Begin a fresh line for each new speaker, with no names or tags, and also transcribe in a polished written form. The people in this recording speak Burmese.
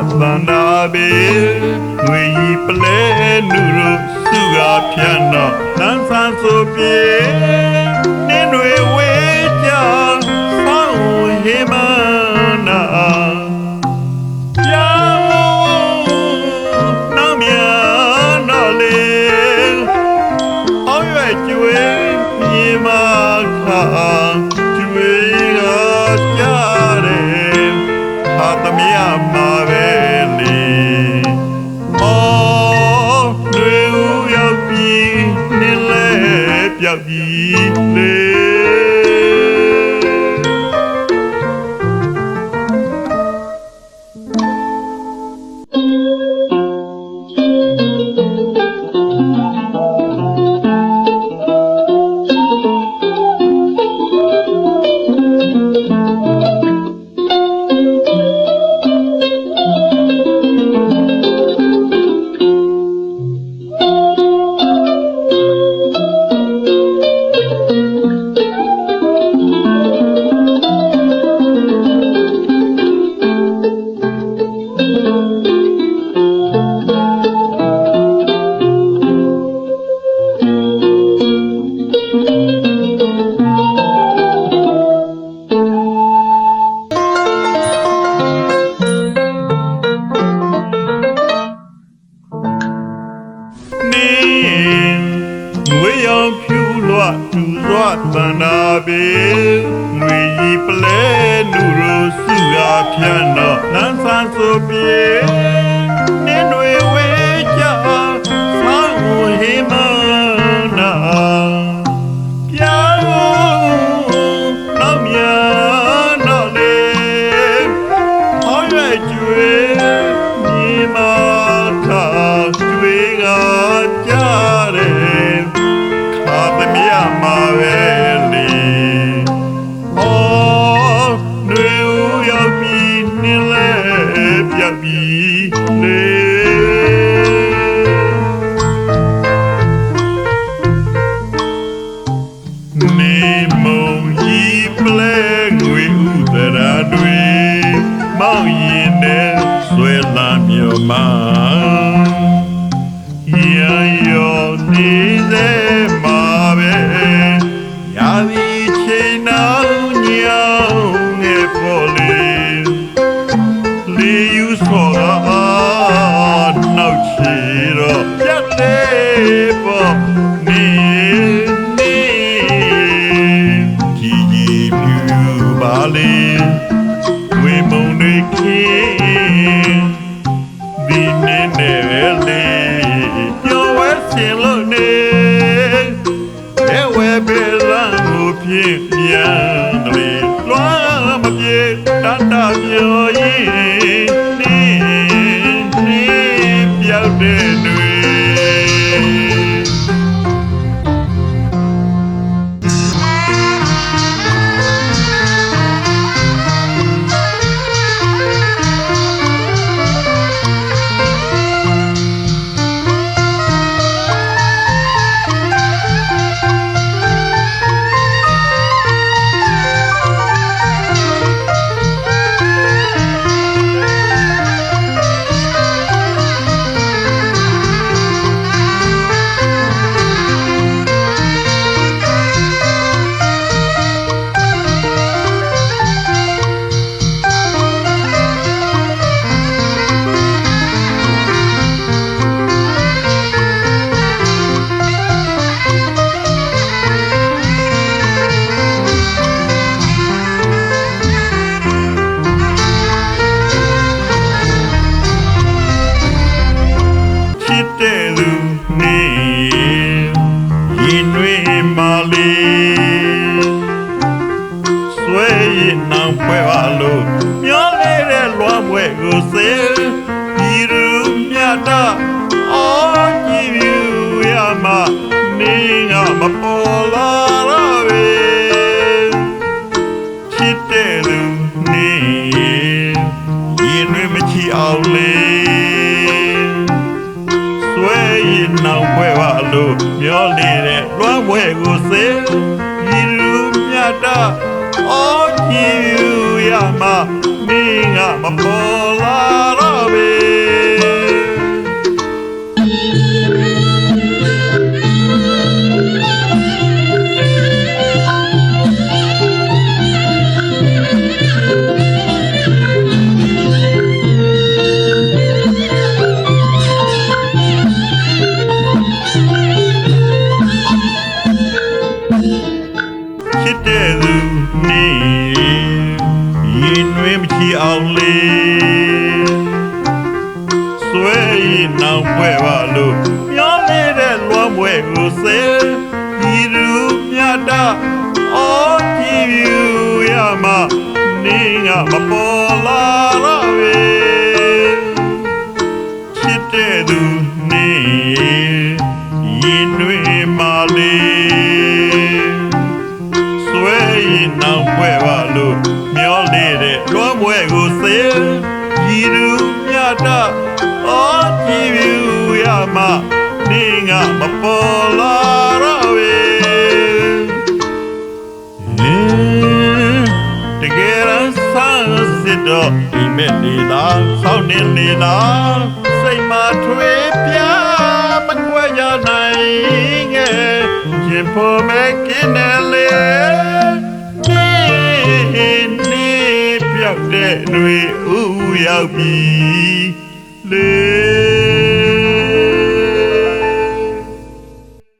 Bandabe, we play Nuru Suga Piano, Nansan Sophie, and we wait ya, found him. Bandabe, we play Nuru Suga Piano, Nansan Sophie, and we wait ya, found him. Piano, Namia, Nale, how you Nimata, Twiga, Jare, Katamia Mave. Oh, you, Yama, Ninga, Mapola, အောင်လေးဆွဲရင်နောက်ပွဲပါလို့မျောနေတဲ့လွမ်းပွဲကိုစေဒီလူမြတ်တာအော်ကြည့်ယူရမှာနေငါမပေါ်လာတော့ပဲချစ်တဲ့သူနေရင်တွေမာလေးဆွဲရင်နောက်ပွဲပါလို့မျောနေတဲ့လွမ်းပွဲကိုစေဒီလူမြတ်တာအော်ကြည့်ယူရမှာနေငါမပေါ်လာတော့ပဲတကယ်ဆန်းစစ်တော့ဒီမဲ့နေလားဆောင်းနေနေလားစိတ်မထွေးပြမကွယ်ရနိုင်ငယ်ရင်ပေါ်မဲ့ကင်းတယ်လေနေပြောက်တဲ့တွေဥရောက်ပြီ